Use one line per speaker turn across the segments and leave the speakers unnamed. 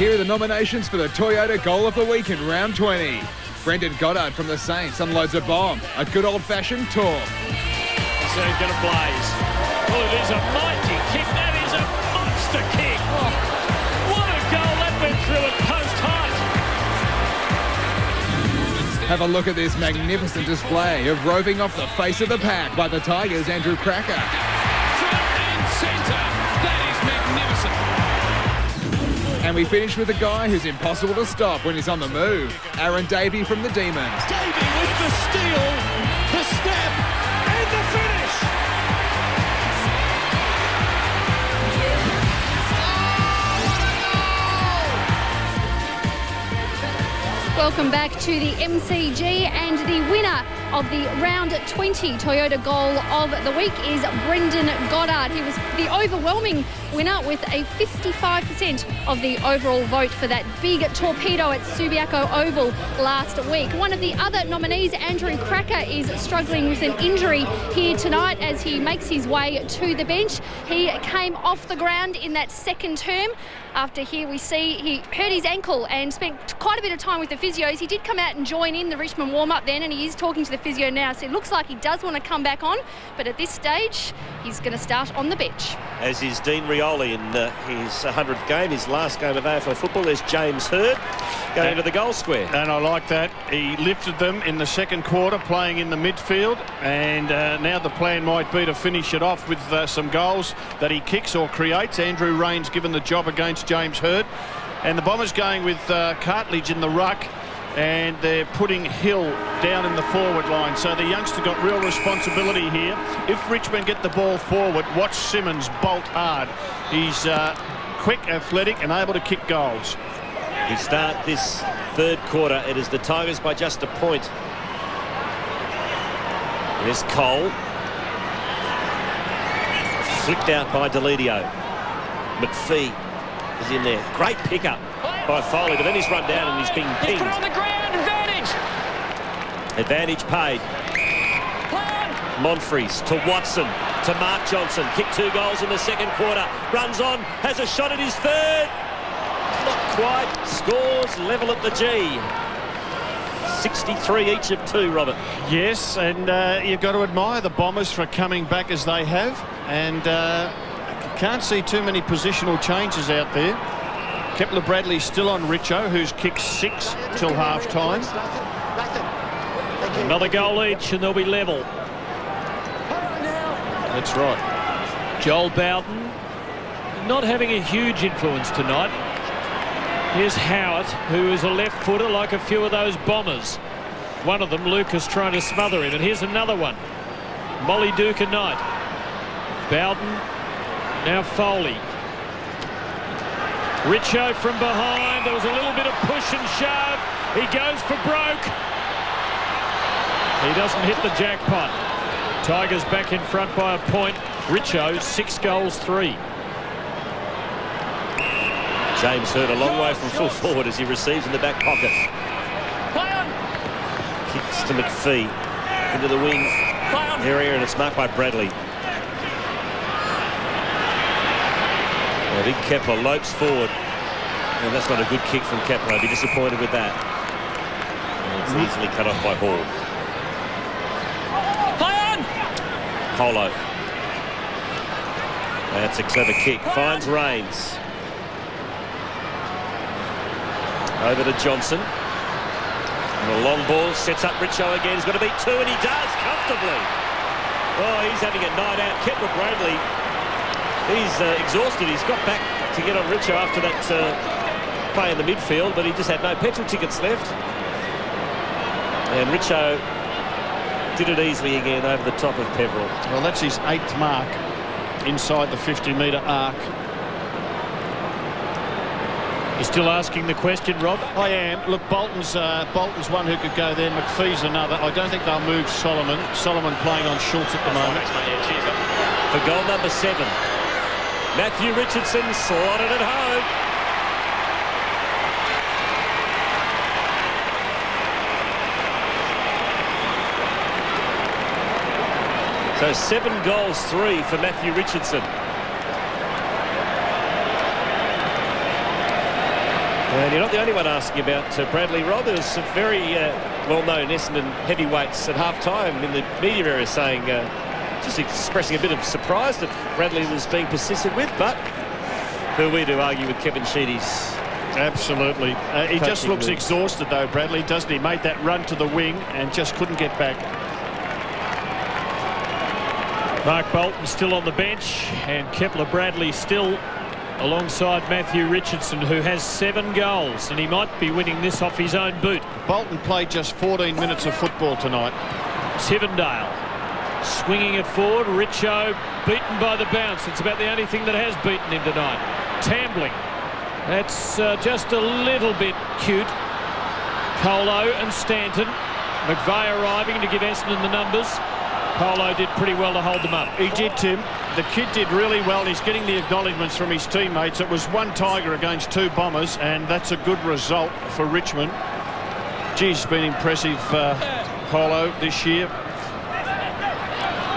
Here are the nominations for the Toyota Goal of the Week in round 20. Brendan Goddard from the Saints unloads a bomb. A good old-fashioned talk.
So he's going to blaze. Well, it is a mighty kick. That is a monster kick. Oh, what a goal. That went through at post height.
Have a look at this magnificent display of roving off the face of the pack by the Tigers' Andrew Cracker.
Front and centre. That is magnificent.
And we finish with a guy who's impossible to stop when he's on the move. Aaron Davey from the Demons.
Davey with the steal, the step, and the finish.
Welcome back to the MCG, and the winner of the round 20 Toyota Goal of the Week is Brendan Goddard. He was the overwhelming winner with a 55% of the overall vote for that big torpedo at Subiaco Oval last week. One of the other nominees, Andrew Cracker, is struggling with an injury here tonight as he makes his way to the bench. He came off the ground in that second term. After here we see he hurt his ankle and spent quite a bit of time with the physios. He did come out and join in the Richmond warm-up then, and he is talking to the physio now, so it looks like he does want to come back on, but at this stage he's going to start on the bench.
As is Dean Rioli in his 100th game, his last game of AFL football. There's James Hird going into the goal square.
And I like that. He lifted them in the second quarter, playing in the midfield, and now the plan might be to finish it off with some goals that he kicks or creates. Andrew Rain's given the job against James Hird, and the Bombers going with Cartledge in the ruck, and they're putting Hill down in the forward line. So the youngster got real responsibility here. If Richmond get the ball forward, watch Simmons bolt hard. He's quick, athletic, and able to kick goals.
We start this third quarter. It is the Tigers by just a point. There's Cole. Flicked out by Deledio. McPhee is in there. Great pickup by Foley, but then he's run down and he's being pinged.
He's put on the ground. Advantage.
Advantage paid. Monfries to Watson to Mark Johnson. Kicked 2 goals in the second quarter. Runs on, has a shot at his third. Not quite. Scores level at the G. 63 each of 2, Robert.
Yes, and you've got to admire the Bombers for coming back as they have, and can't see too many positional changes out there. Kepler Bradley's still on Richo, who's kicked 6 till half-time.
Another goal each and they'll be level.
That's right.
Joel Bowden not having a huge influence tonight. Here's Howard, who is a left footer like a few of those Bombers. One of them, Lucas, trying to smother him, and here's another one. Molly Duker Knight. Bowden, now Foley. Richo from behind. There was a little bit of push and shove. He goes for broke. He doesn't hit the jackpot. Tigers back in front by a point. Richo, 6 goals, 3.
James Hird a long way from full forward as he receives in the back pocket. Kicks to McPhee into the wing area, and it's marked by Bradley. Big Kepler lopes forward, and that's not a good kick from Kepler. I'd be disappointed with that. And it's easily cut off by Hall. Polo. That's a clever kick. Finds Rains. Over to Johnson. And a long ball sets up Richo again. He's got to beat 2, and he does comfortably. Oh, he's having a night out. Kepler Bradley. He's exhausted. He's got back to get on Richo after that play in the midfield, but he just had no petrol tickets left. And Richo did it easily again over the top of Peverill.
Well, that's his 8th mark inside the 50-metre arc.
You're still asking the question, Rob?
I am. Look, Bolton's one who could go there. McPhee's another. I don't think they'll move Solomon. Solomon playing on Schultz at the moment.
For goal number 7. Matthew Richardson slotted it home. So 7 goals, 3 for Matthew Richardson. And you're not the only one asking about Bradley, Rob. There's some very well-known Essendon heavyweights at half-time in the media area saying, just expressing a bit of surprise that Bradley was being persisted with, but who are we to argue with Kevin Sheedy's?
Absolutely. He just looks exhausted, though, Bradley, doesn't he? Made that run to the wing and just couldn't get back.
Mark Bolton still on the bench, and Kepler Bradley still alongside Matthew Richardson, who has 7 goals, and he might be winning this off his own boot.
Bolton played just 14 minutes of football tonight.
Tivendale swinging it forward. Richo beaten by the bounce. It's about the only thing that has beaten him tonight. Tambling. That's just a little bit cute. Colo and Stanton. McVeigh arriving to give Essendon the numbers. Colo did pretty well to hold them up.
He did, Tim. The kid did really well. He's getting the acknowledgements from his teammates. It was 1 Tiger against 2 Bombers, and that's a good result for Richmond. Geez, it's been impressive, Colo, this year.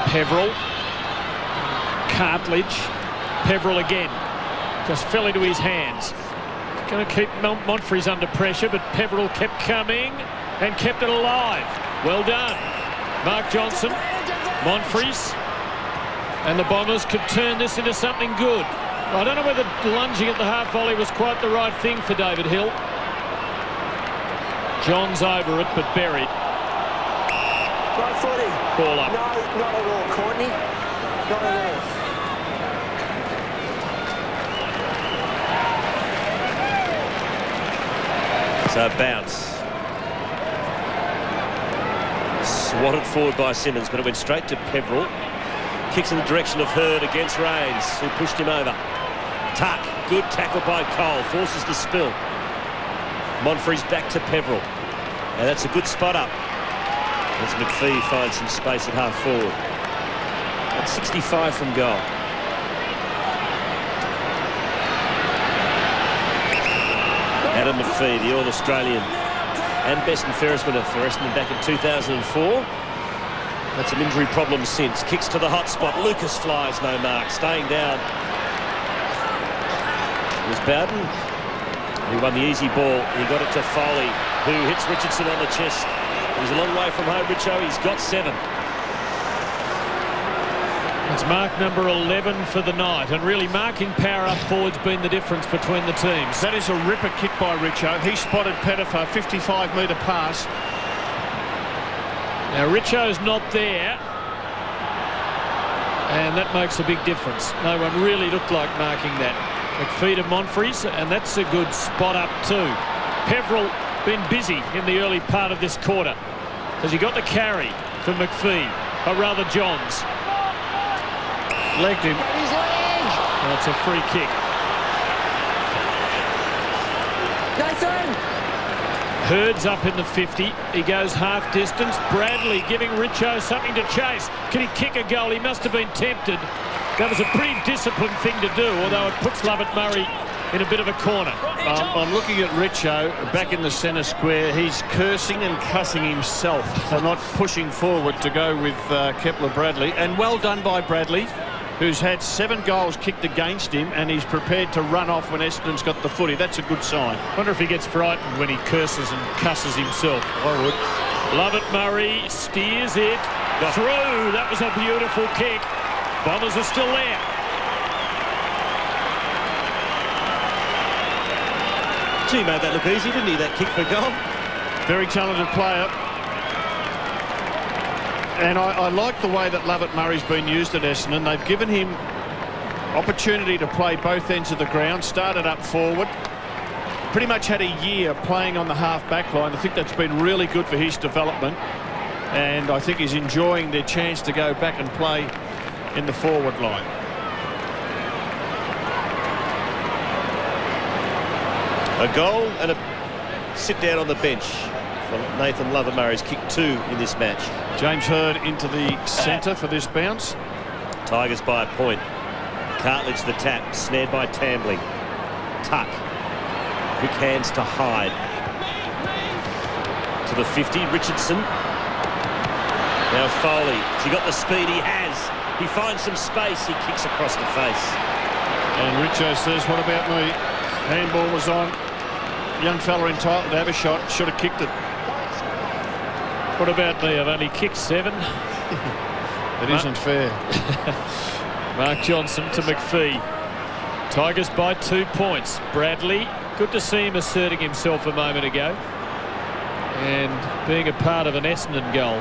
Peveril. Cartledge. Peveril again. Just fell into his hands. Going to keep Montfries under pressure, but Peveril kept coming and kept it alive. Well done. Mark Johnson, Montfries, and the Bombers could turn this into something good. I don't know whether lunging at the half volley was quite the right thing for David Hill. John's over it, but buried.
Right footy.
Ball up.
No, not at all, Courtney. Not at all.
So bounce. Swatted forward by Simmons, but it went straight to Peveril. Kicks in the direction of Hurd against Rains, who pushed him over. Tuck, good tackle by Cole, forces the spill. Montfries back to Peveril. Now that's a good spot up as McPhee finds some space at half forward. That's 65 from goal. Adam McPhee, the All-Australian and best and fairest winner for Essendon back in 2004. Had some injury problems since. Kicks to the hot spot. Lucas flies, no mark. Staying down. It was Bowden. He won the easy ball. He got it to Foley, who hits Richardson on the chest. He's a long way from home, Richo. He's got 7.
It's mark number 11 for the night, and really marking power up forward's been the difference between the teams.
That is a ripper kick by Richo. He spotted Pettifer, 55-metre pass.
Now Richo's not there, and that makes a big difference. No one really looked like marking that. McPhee to Montfries, and that's a good spot up too. Peveril been busy in the early part of this quarter. Has he got the carry for McPhee, or rather Johns?
Legged him.
That's a free kick.
Nathan!
Hurd's up in the 50. He goes half distance. Bradley giving Richo something to chase. Can he kick a goal? He must have been tempted. That was a pretty disciplined thing to do, although it puts Lovett Murray in a bit of a corner.
I'm looking at Richo back in the centre square. He's cursing and cussing himself for not pushing forward to go with Kepler Bradley. And well done by Bradley, who's had 7 goals kicked against him, and he's prepared to run off when Essendon's got the footy. That's a good sign.
Wonder if he gets frightened when he curses and cusses himself.
I would.
Lovett Murray steers it through. That was a beautiful kick. Bombers are still there.
Gee, made that look easy, didn't he, that kick for goal?
Very talented player. And I like the way that Lovett Murray's been used at Essendon. They've given him opportunity to play both ends of the ground, started up forward. Pretty much had a year playing on the half-back line. I think that's been really good for his development. And I think he's enjoying the chance to go back and play in the forward line.
A goal and a sit down on the bench from Nathan Lovett Murray's kicked 2 in this match.
James Hurd into the centre for this bounce.
Tigers by a point. Cartledge the tap, snared by Tambling. Tuck. Quick hands to Hyde. To the 50, Richardson. Now Foley. Has he got the speed? He has. He finds some space. He kicks across the face.
And Richo says, what about me? Handball was on. young fella entitled to have a shot. Should have kicked it.
What about me? I've only kicked 7.
It isn't fair.
Mark Johnson to McPhee. Tigers by 2 points. Bradley, good to see him asserting himself a moment ago and being a part of an Essendon goal.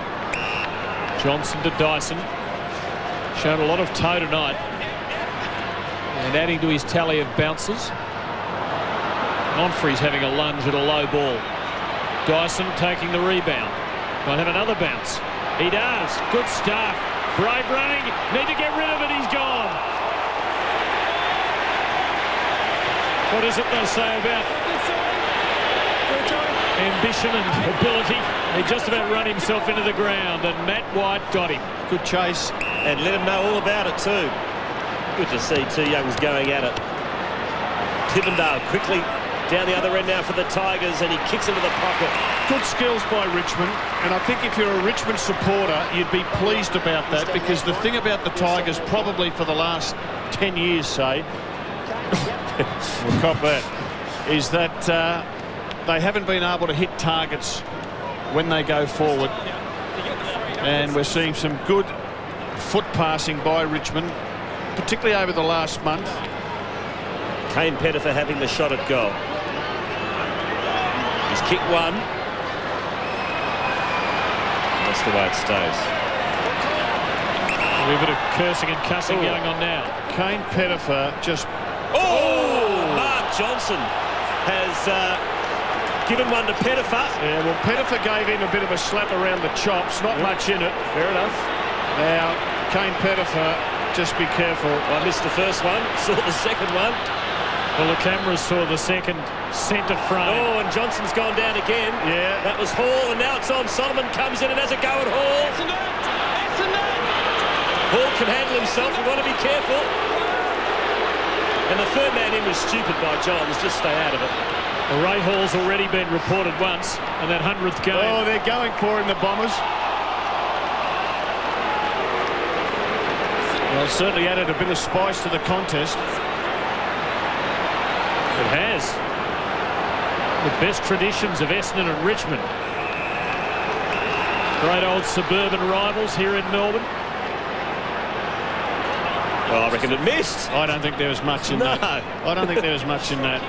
Johnson to Dyson. Shown a lot of toe tonight and adding to his tally of bounces. Onfrey's having a lunge at a low ball. Dyson taking the rebound. Might have another bounce. He does. Good stuff. Brave running. Need to get rid of it. He's gone. What is it they say about ambition and ability? He just about run himself into the ground, and Matt White got him.
Good chase.
And let him know all about it too. Good to see 2 youngs going at it. Tivendale quickly down the other end now for the Tigers, and he kicks into the pocket.
Good skills by Richmond, and I think if you're a Richmond supporter, you'd be pleased about that, because the thing about the Tigers, probably for the last 10 years, say, we'll cop that, is that they haven't been able to hit targets when they go forward. And we're seeing some good foot passing by Richmond, particularly over the last month.
Kane Pettifer having the shot at goal. He's kicked 1. That's the way it stays.
A bit of cursing and cussing going on now.
Kane Pettifer just...
Mark Johnson has given one to Pettifer.
Yeah, well, Pettifer gave him a bit of a slap around the chops. Not much in it.
Fair enough.
Now, Kane Pettifer, just be careful.
I missed the first one, saw the second one.
Well, the cameras saw the second centre frame.
Oh, and Johnson's gone down again.
Yeah.
That was Hall, and now it's on. Solomon comes in and has a go at Hall. Hall can handle himself. We want to be careful. And the third man in was stupid by Johns. Just stay out of it.
Well, Ray Hall's already been reported once, and that 100th game.
Oh, they're going for him, the Bombers. Well, it certainly added a bit of spice to the contest.
It has. The best traditions of Essendon and Richmond. Great old suburban rivals here in Melbourne.
Well, I reckon it missed.
I don't think there was much in that. I don't think there was much in that.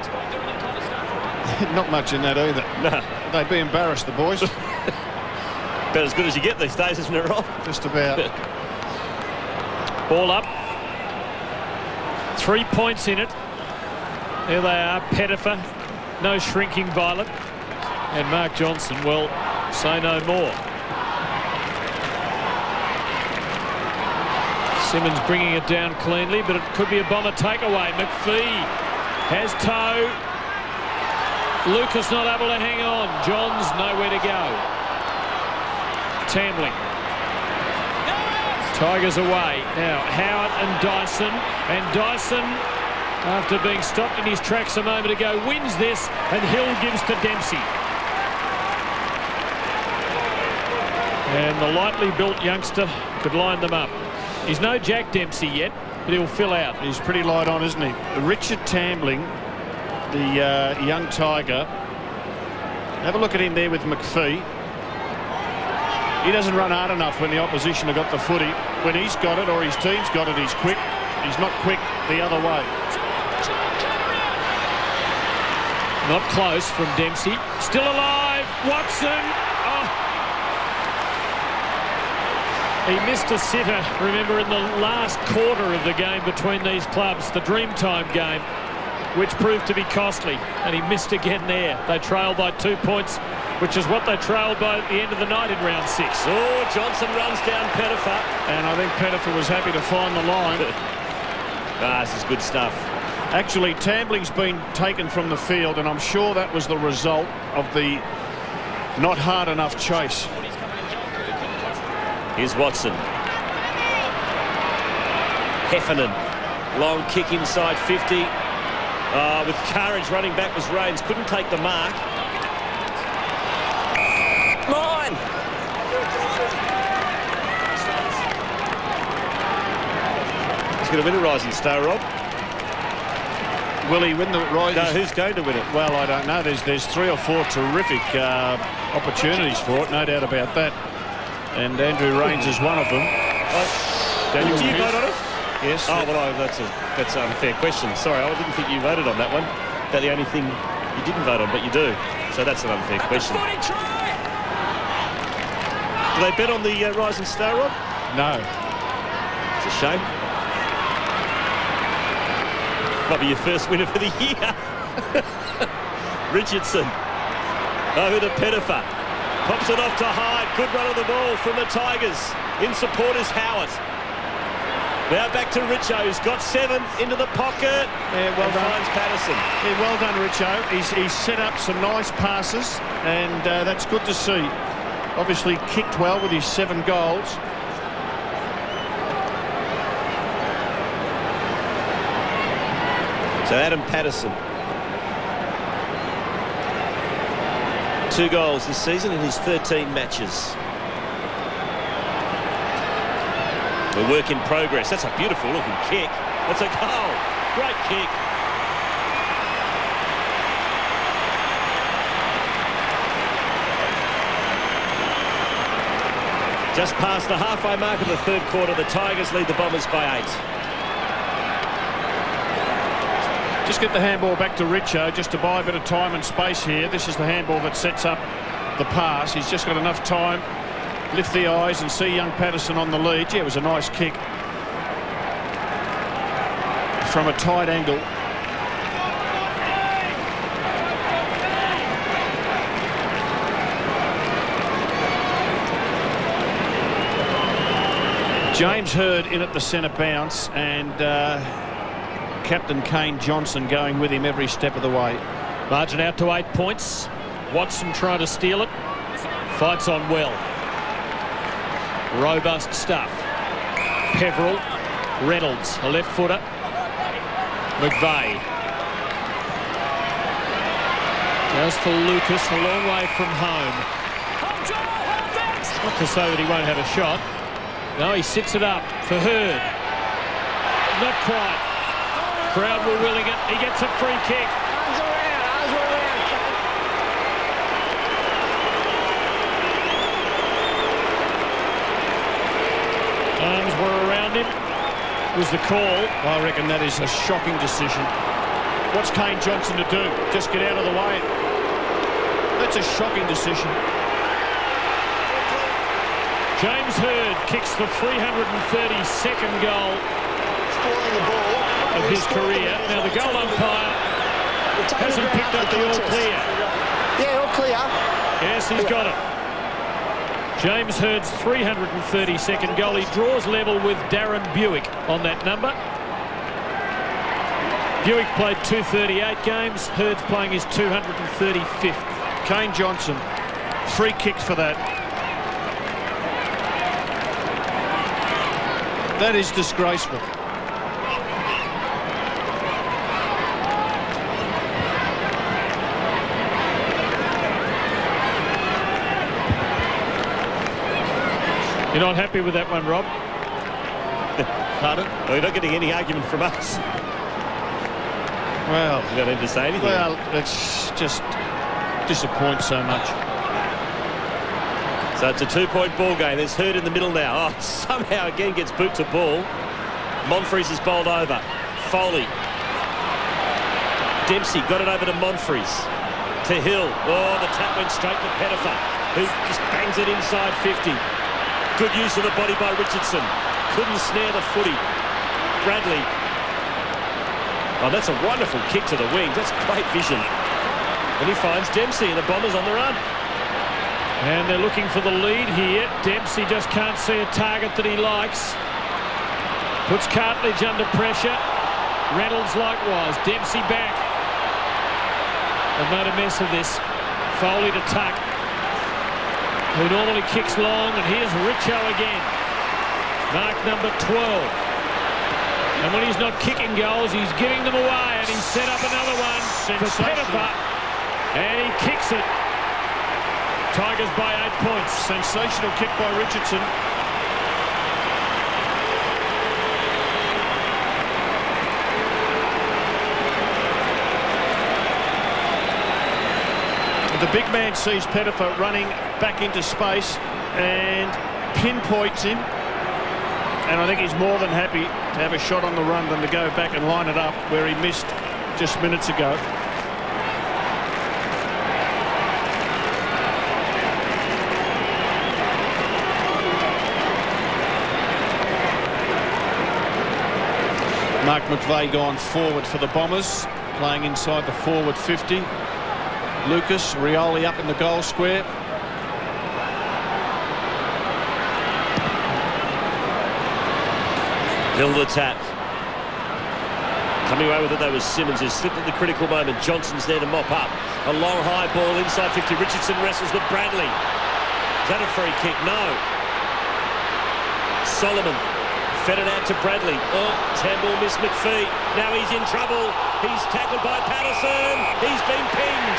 Not much in that either.
No.
They'd be embarrassed, the boys.
About as good as you get these days, isn't it, Rob?
Just about.
Ball up. 3 points in it. There they are, Pettifer, no shrinking violet, and Mark Johnson, well, say no more. Simmons bringing it down cleanly, but it could be a Bomber takeaway. McPhee has toe. Lucas not able to hang on. Johns nowhere to go. Tambling. Tigers away. Now Howard and Dyson, after being stopped in his tracks a moment ago, wins this, and Hill gives to Dempsey. And the lightly built youngster could line them up. He's no Jack Dempsey yet, but he'll fill out.
He's pretty light on, isn't he? Richard Tambling, the young Tiger. Have a look at him there with McPhee. He doesn't run hard enough when the opposition have got the footy. When he's got it, or his team's got it, he's quick. He's not quick the other way.
Not close from Dempsey. Still alive. Watson. Oh. He missed a sitter, remember, in the last quarter of the game between these clubs, the Dreamtime game, which proved to be costly. And he missed again there. They trailed by 2 points, which is what they trailed by at the end of the night in round 6.
Oh, Johnson runs down Pettifer.
And I think Pettifer was happy to find the line.
This is good stuff.
Actually, Tambling's been taken from the field, and I'm sure that was the result of the not hard enough chase.
Here's Watson. Heffernan. Long kick inside 50. With courage running back was Raines. Couldn't take the mark. Line! He's going to win a Rising Star, Rob.
Will he win the rise?
No, who's going to win it?
Well, I don't know. There's 3 or 4 terrific opportunities for it, no doubt about that. And Andrew Rains is one of them.
Do you vote on it?
Yes.
Oh, well, that's an unfair question. Sorry, I didn't think you voted on that one. That's the only thing you didn't vote on, but you do. So that's an unfair question. Do they bet on the Rising Star, Rob?
No.
It's a shame. Might be your first winner for the year. Richardson. Over to Pettifer. Pops it off to Hyde. Good run of the ball from the Tigers. In support is Howard. Now back to Richo, who's got 7 into the pocket.
Yeah, well done.
Finds Patterson.
Yeah, well done, Richo. He's set up some nice passes, and that's good to see. Obviously kicked well with his 7 goals.
So Adam Patterson. 2 goals this season in his 13 matches. A work in progress. That's a beautiful looking kick. That's a goal. Great kick. Just past the halfway mark of the 3rd quarter, the Tigers lead the Bombers by 8.
Just get the handball back to Richo, just to buy a bit of time and space here. This is the handball that sets up the pass. He's just got enough time. Lift the eyes and see young Patterson on the lead. Yeah, it was a nice kick from a tight angle. James Hird in at the centre bounce, and Captain Kane Johnson going with him every step of the way.
Margin out to 8 points. Watson trying to steal it. Fights on well. Robust stuff. Peveril. Reynolds, a left footer. McVeigh. Goes for Lucas, a long way from home. Not to say that he won't have a shot. No, he sits it up for Hird. Not quite. Crowd were willing it. He gets a free kick. Arms were around him. Was the call.
I reckon that is a shocking decision. What's Kane Johnson to do? Just get out of the way. That's a shocking decision.
James Hird kicks the 332nd goal of his career. Now the goal umpire hasn't picked up the all clear.
Yeah, all clear.
Yes, he's got it. James Hird's 332nd goal. He draws level with Darren Buick on that number. Buick played 238 games. Hird's playing his 235th.
Kane Johnson, free kick for that. That is disgraceful.
You're not happy with that one, Rob?
Pardon?
Well, you're not getting any argument from us.
Well,
You don't need to say anything.
well, it's just disappoints so much.
So it's a 2-point ball game. There's Hird in the middle now. Oh, somehow again gets boot to ball. Monfries is bowled over. Foley. Dempsey got it over to Monfries. To Hill. Oh, the tap went straight to Pettifer, who just bangs it inside 50. Good use of the body by Richardson. Couldn't snare the footy. Bradley. Oh, that's a wonderful kick to the wing. That's great vision. And he finds Dempsey and the Bombers on the run.
And they're looking for the lead here. Dempsey just can't see a target that he likes. Puts Cartledge under pressure. Reynolds likewise. Dempsey back. They've made a mess of this. Foley to Tuck, who normally kicks long, and here's Richo again. Mark number 12. And when he's not kicking goals, he's giving them away, and he's set up another one for Pettifer, and he kicks it. Tigers by 8 points.
Sensational kick by Richardson. The big man sees Pettifer running back into space and pinpoints him. And I think he's more than happy to have a shot on the run than to go back and line it up where he missed just minutes ago. Mark McVeigh gone forward for the Bombers, playing inside the forward 50. Lucas, Rioli up in the goal square.
Hill the tap. Coming away with it though was Simmons, who slipped at the critical moment. Johnson's there to mop up. A long high ball inside 50. Richardson wrestles with Bradley. Is that a free kick? No. Solomon fed it out to Bradley. Oh, Tambell missed McPhee. Now he's in trouble. He's tackled by Patterson. He's been pinged.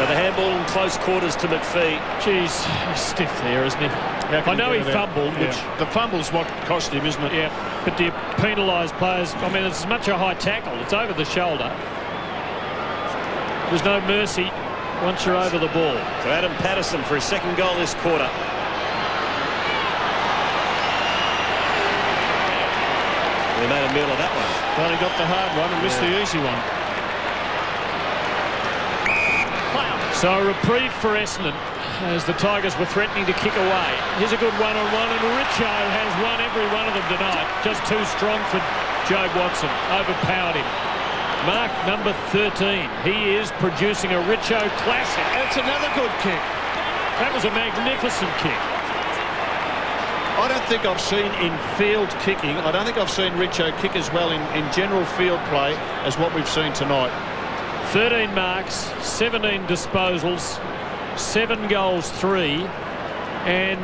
So the handball in close quarters to McPhee.
Jeez, he's stiff there, isn't he? I know he fumbled, which
the fumble's what cost him, isn't it?
Yeah, but do you penalise players? I mean, it's as much a high tackle. It's over the shoulder. There's no mercy once you're over the ball.
So Adam Patterson for his second goal this quarter. They made a meal of that one.
Well, he got the hard one and missed the easy one.
So a reprieve for Essendon as the Tigers were threatening to kick away. Here's a good one-on-one, and Richo has won every one of them tonight. Just too strong for Joe Watson. Overpowered him. Mark number 13. He is producing a Richo classic.
That's another good kick.
That was a magnificent kick.
I don't think I've seen in field kicking, I don't think I've seen Richo kick as well in general field play as what we've seen tonight.
13 marks, 17 disposals, 7 goals, 3, and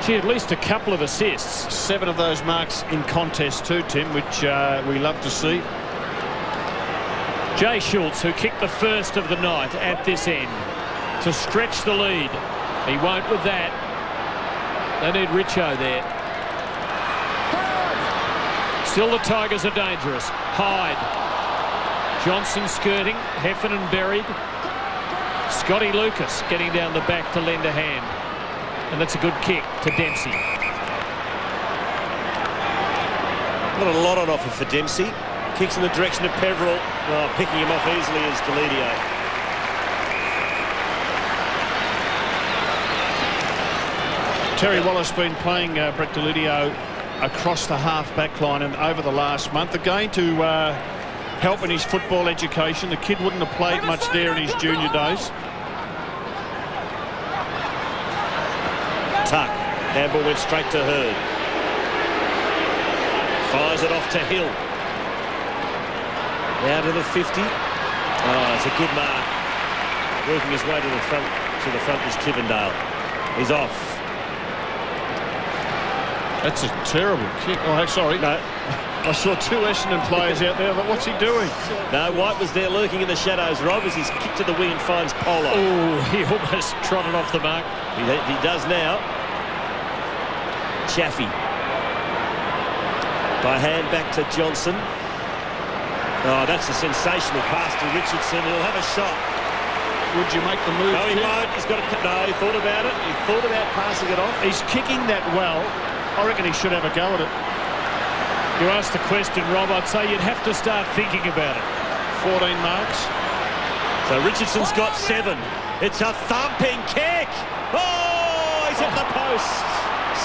gee, at least a couple of assists.
7 of those marks in contest too, Tim, which we love to see.
Jay Schultz, who kicked the first of the night at this end to stretch the lead. He won't with that. They need Richo there. Still the Tigers are dangerous. Hyde. Johnson skirting, Heffernan buried. Scotty Lucas getting down the back to lend a hand. And that's a good kick to Dempsey.
Not a lot on offer for Dempsey. Kicks in the direction of Peveril. Oh, picking him off easily is Delidio.
Terry Wallace been playing Brett Delidio across the half-back line and over the last month. Again to help in his football education. The kid wouldn't have played much there in his junior days.
Tuck. Handball went straight to Hurd. Fires it off to Hill. Now to the 50. Oh, it's a good mark. Working his way to the front is Tivendale. He's off.
That's a terrible kick. Oh, sorry.
No.
I saw 2 Essendon players out there, but what's he doing?
No, White was there lurking in the shadows, Rob, as he's kicked to the wing and finds Polo.
Oh, he almost trotted off the mark.
He does now. Chaffee. By hand back to Johnson. Oh, that's a sensational pass to Richardson. He'll have a shot.
Would you make the move?
No, he won't. He's got to. No, he thought about it. He thought about passing it off.
He's kicking that well. I reckon he should have a go at it.
You asked the question, Rob. I'd say you'd have to start thinking about it.
14 marks.
So Richardson's got 7. It's a thumping kick. Oh, he's at the post.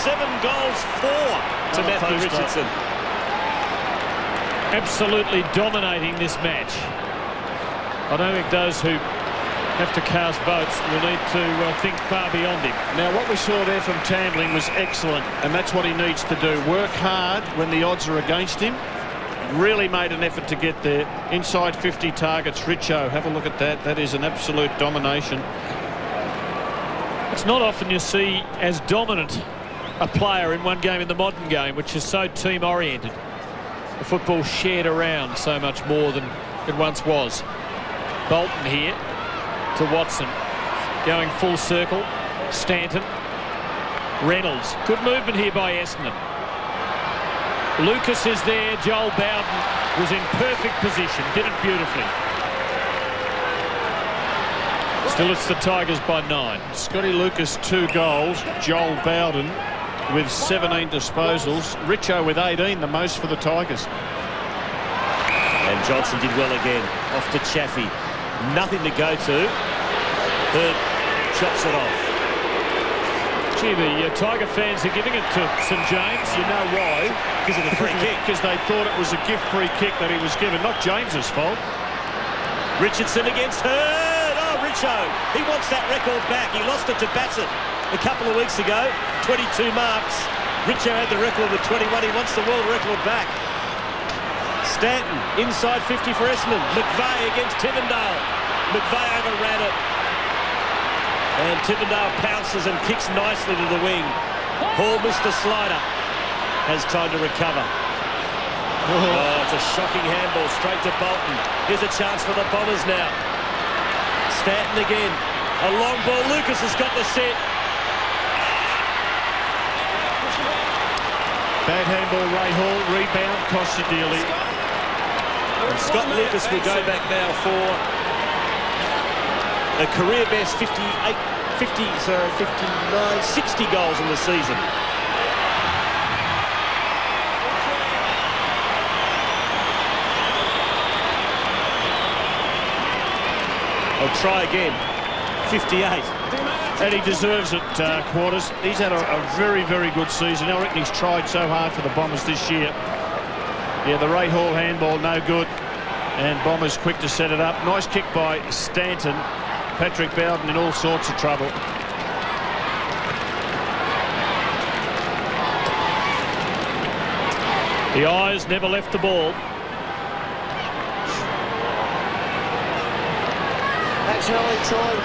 7 goals, 4 to Matthew Richardson.
Absolutely dominating this match. I don't think those who have to cast votes will need to think far beyond him.
Now, what we saw there from Tambling was excellent, and that's what he needs to do. Work hard when the odds are against him. Really made an effort to get there. Inside 50 targets. Richo, have a look at that. That is an absolute domination.
It's not often you see as dominant a player in one game in the modern game, which is so team-oriented. The football shared around so much more than it once was. Bolton here to Watson, going full circle. Stanton, Reynolds. Good movement here by Essendon. Lucas is there. Joel Bowden was in perfect position. Did it beautifully. Still, it's the Tigers by 9.
Scotty Lucas 2 goals. Joel Bowden with 17 disposals. Richo with 18, the most for the Tigers.
And Johnson did well again. Off to Chaffee. Nothing to go to. Hurd chops it off.
Gee, the Tiger fans are giving it to St James.
You know why? Because of the free kick.
Because they thought it was a gift free kick that he was given. Not James's fault.
Richardson against Hurd. Oh, Richo. He wants that record back. He lost it to Bassett a couple of weeks ago. 22 marks. Richo had the record with 21. He wants the world record back. Stanton inside 50 for Essendon. McVeigh against Tivendale. McVeigh overran it. And Tivendale pounces and kicks nicely to the wing. Hall missed the slider. Has time to recover. Oh, it's a shocking handball straight to Bolton. Here's a chance for the Bombers now. Stanton again. A long ball. Lucas has got the set.
Bad handball, Ray Hall. Rebound costs you dearly.
And Scott Lucas will go back now for a career best 60 goals in the season. I'll try again. 58.
And he deserves it, Quarters. He's had a very, very good season. I reckon he's tried so hard for the Bombers this year. Yeah, the Ray Hall handball, no good. And Bombers quick to set it up. Nice kick by Stanton. Patrick Bowden in all sorts of trouble.
The eyes never left the ball.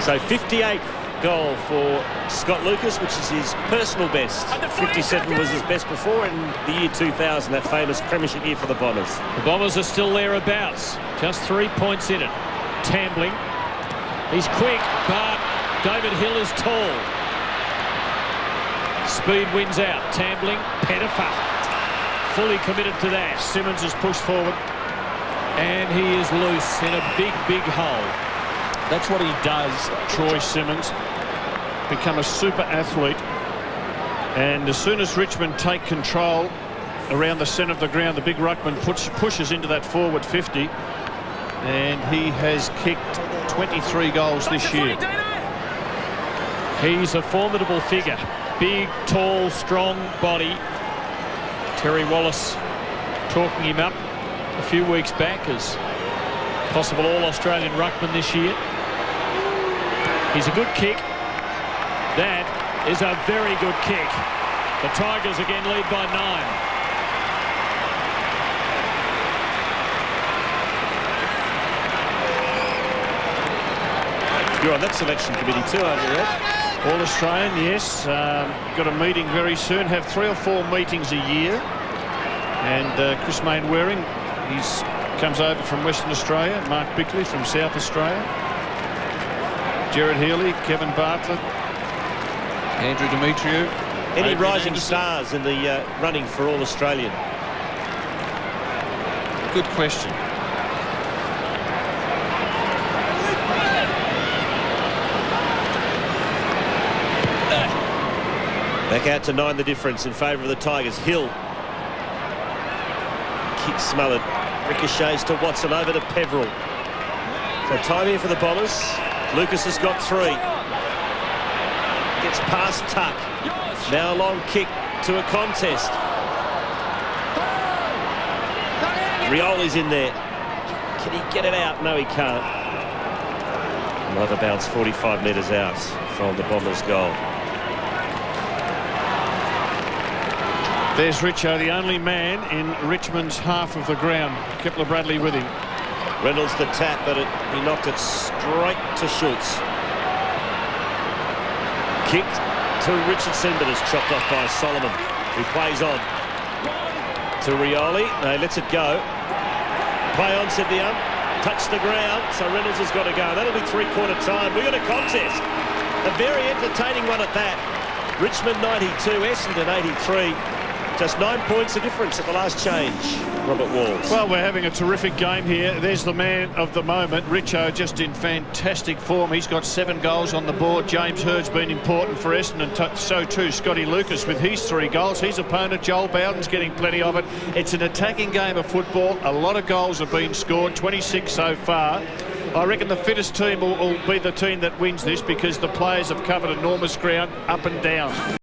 So 58th goal for Scott Lucas, which is his personal best. 57 was his best before in the year 2000, that famous premiership year for the Bombers.
The Bombers are still thereabouts. Just 3 points in it. Tambling. He's quick, but David Hill is tall. Speed wins out. Tambling. Pettifer. Fully committed to that.
Simmons is pushed forward.
And he is loose in a big, big hole.
That's what he does, Troy Simmons. Become a super athlete. And as soon as Richmond take control around the centre of the ground, the big ruckman pushes into that forward 50. And he has kicked 23 goals this year.
He's a formidable figure. Big, tall, strong body. Terry Wallace talking him up a few weeks back as possible All-Australian ruckman this year. He's a good kick. That is a very good kick. The Tigers again lead by 9.
You're on that selection committee too, aren't you, Red?
All-Australian, yes. Got a meeting very soon. Have 3 or 4 meetings a year. And Chris Mainwaring, he's comes over from Western Australia. Mark Bickley from South Australia. Gerard Healy, Kevin Bartlett, Andrew Demetriou.
Any rising stars in the running for All-Australian?
Good question.
Back out to 9 the difference in favour of the Tigers. Hill. Kick smothered. Ricochets to Watson, over to Peveril. So time here for the Bombers. Lucas has got 3. Gets past Tuck. Now a long kick to a contest. Rioli's in there. Can he get it out? No, he can't. Another bounce 45 metres out from the Bombers' goal.
There's Richo, the only man in Richmond's half of the ground. Kepler Bradley with him.
Reynolds the tap, but he knocked it straight to Schultz. Kicked to Richardson, but is chopped off by Solomon, who plays on. To Rioli. No, lets it go. Play on, said the ump. Touch the ground, so Reynolds has got to go. That'll be 3/4 time. We've got a contest. A very entertaining one at that. Richmond 92, Essendon 83. Just 9 points of difference at the last change, Robert Walls.
Well, we're having a terrific game here. There's the man of the moment, Richo, just in fantastic form. He's got 7 goals on the board. James Hurd's been important for Essendon, and so too Scotty Lucas with his 3 goals. His opponent, Joel Bowden's getting plenty of it. It's an attacking game of football. A lot of goals have been scored, 26 so far. I reckon the fittest team will be the team that wins this, because the players have covered enormous ground up and down.